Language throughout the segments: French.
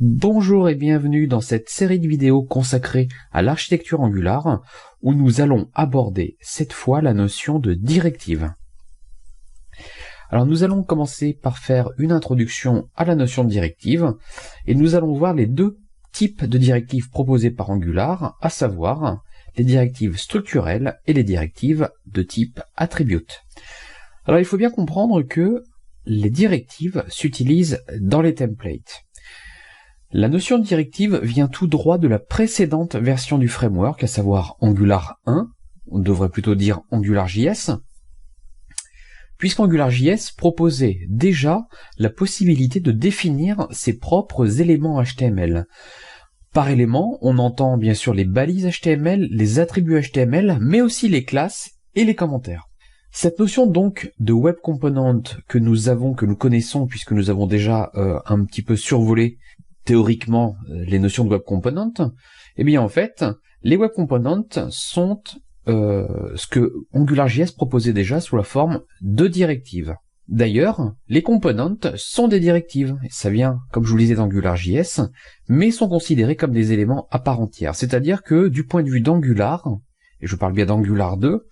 Bonjour et bienvenue dans cette série de vidéos consacrée à l'architecture Angular, où nous allons aborder cette fois la notion de directive. Alors nous allons commencer par faire une introduction à la notion de directive, et nous allons voir les deux types de directives proposées par Angular, à savoir les directives structurelles et les directives de type attribute. Alors il faut bien comprendre que les directives s'utilisent dans les templates. La notion de directive vient tout droit de la précédente version du framework, à savoir Angular 1, on devrait plutôt dire AngularJS, puisqu'AngularJS proposait déjà la possibilité de définir ses propres éléments HTML. Par élément, on entend bien sûr les balises HTML, les attributs HTML, mais aussi les classes et les commentaires. Cette notion donc de web component que nous connaissons, puisque nous avons déjà un petit peu survolé théoriquement les notions de web component, eh bien en fait, les web components sont ce que AngularJS proposait déjà sous la forme de directives. D'ailleurs, les components sont des directives, ça vient, comme je vous le disais, d'AngularJS, mais sont considérés comme des éléments à part entière. C'est-à-dire que du point de vue d'Angular, et je parle bien d'Angular 2,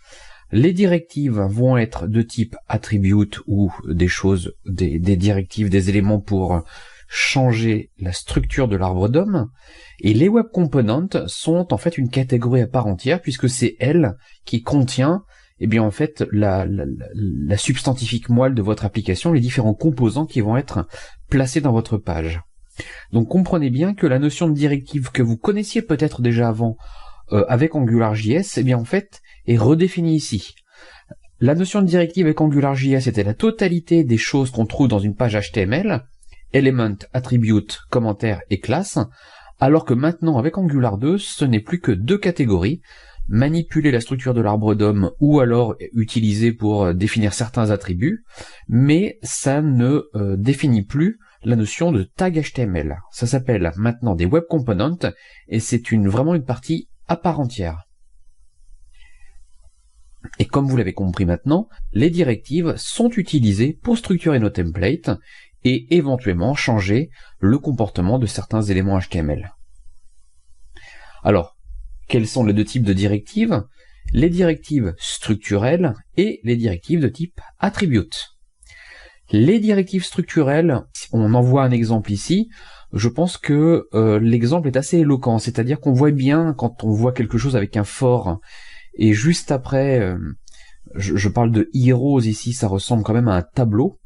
les directives vont être de type attribute ou des directives, des éléments pour changer la structure de l'arbre DOM, et les web components sont en fait une catégorie à part entière, puisque c'est elle qui contient en fait la substantifique moelle de votre application, les différents composants qui vont être placés dans votre page. Donc comprenez bien que la notion de directive que vous connaissiez peut-être déjà avant avec AngularJS, en fait est redéfinie ici. La notion de directive avec AngularJS était la totalité des choses qu'on trouve dans une page HTML, element, attribute, commentaire et classe, alors que maintenant avec Angular 2, ce n'est plus que deux catégories, manipuler la structure de l'arbre DOM ou alors utiliser pour définir certains attributs, mais ça ne définit plus la notion de tag HTML. Ça s'appelle maintenant des web components et c'est vraiment une partie à part entière. Et comme vous l'avez compris maintenant, les directives sont utilisées pour structurer nos templates et éventuellement changer le comportement de certains éléments HTML. Alors, quels sont les deux types de directives? Les directives structurelles et les directives de type attribute. Les directives structurelles, on en voit un exemple ici, je pense que l'exemple est assez éloquent, c'est-à-dire qu'on voit bien quand on voit quelque chose avec un for, et juste après, je parle de heroes ici, ça ressemble quand même à un tableau,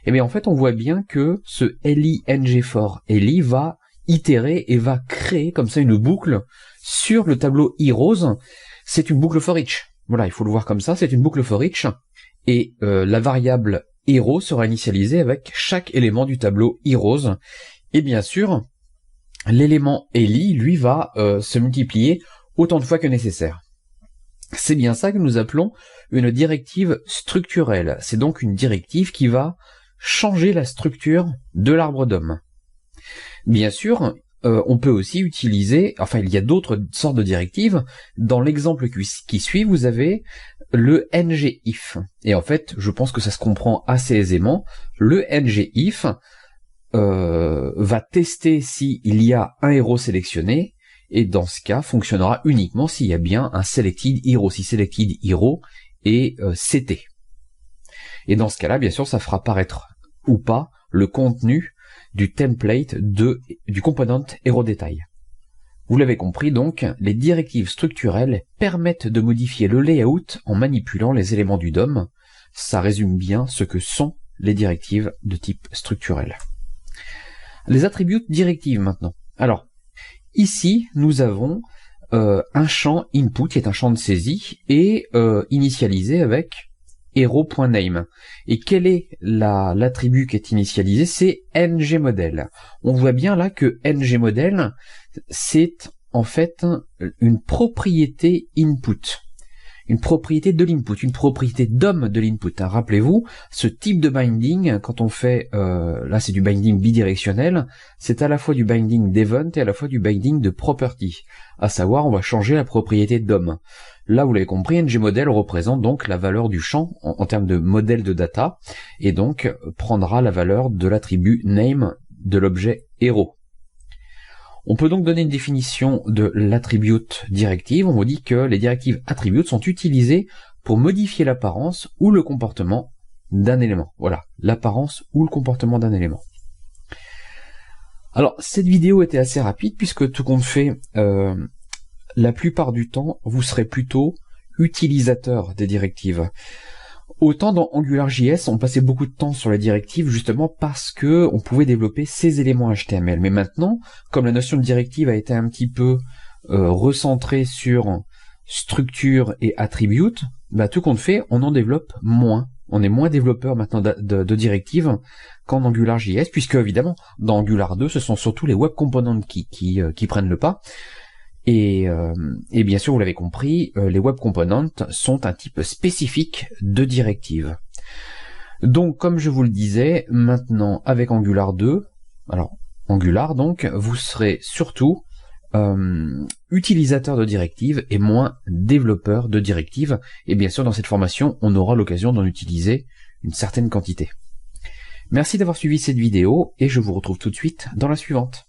et bien en fait on voit bien que ce ling for eli va itérer et va créer comme ça une boucle sur le tableau heroes. C'est une boucle for each. Voilà, il faut le voir comme ça, c'est une boucle for each, et la variable hero sera initialisée avec chaque élément du tableau heroes, et bien sûr l'élément eli lui va se multiplier autant de fois que nécessaire. C'est bien ça que nous appelons une directive structurelle. C'est donc une directive qui va changer la structure de l'arbre DOM. Bien sûr, on peut aussi utiliser, il y a d'autres sortes de directives. Dans l'exemple qui suit, vous avez le ngIf. Et en fait, je pense que ça se comprend assez aisément. Le ngIf va tester s'il y a un héros sélectionné, et dans ce cas, fonctionnera uniquement s'il y a bien un selected hero, si selected hero est CT. Et dans ce cas-là, bien sûr, ça fera apparaître ou pas le contenu du template du component HeroDetail. Vous l'avez compris donc, les directives structurelles permettent de modifier le layout en manipulant les éléments du DOM. Ça résume bien ce que sont les directives de type structurel. Les attributs directives maintenant. Alors, ici, nous avons un champ input qui est un champ de saisie et initialisé avec hero.name. Et quel est l'attribut qui est initialisé? C'est ngModel. On voit bien là que ngModel, c'est en fait une propriété input. Une propriété de l'input, une propriété DOM de l'input. Rappelez-vous, ce type de binding, quand on fait, là c'est du binding bidirectionnel, c'est à la fois du binding d'event et à la fois du binding de property. À savoir, on va changer la propriété DOM. Là, vous l'avez compris, ngModel représente donc la valeur du champ en termes de modèle de data, et donc prendra la valeur de l'attribut name de l'objet hero. On peut donc donner une définition de l'attribute directive. On vous dit que les directives attributes sont utilisées pour modifier l'apparence ou le comportement d'un élément. Voilà, l'apparence ou le comportement d'un élément. Alors, cette vidéo était assez rapide puisque tout compte fait, la plupart du temps, vous serez plutôt utilisateur des directives. Autant dans AngularJS, on passait beaucoup de temps sur les directives justement parce que on pouvait développer ces éléments HTML. Mais maintenant, comme la notion de directive a été un petit peu recentrée sur structure et attribute, bah, tout compte fait, on en développe moins. On est moins développeur maintenant de directives qu'en AngularJS, puisque évidemment, dans Angular 2, ce sont surtout les web components qui prennent le pas. Et bien sûr, vous l'avez compris, les web components sont un type spécifique de directive. Donc, comme je vous le disais, maintenant, avec Angular 2, alors, Angular, donc, vous serez surtout utilisateur de directives et moins développeur de directives. Et bien sûr, dans cette formation, on aura l'occasion d'en utiliser une certaine quantité. Merci d'avoir suivi cette vidéo et je vous retrouve tout de suite dans la suivante.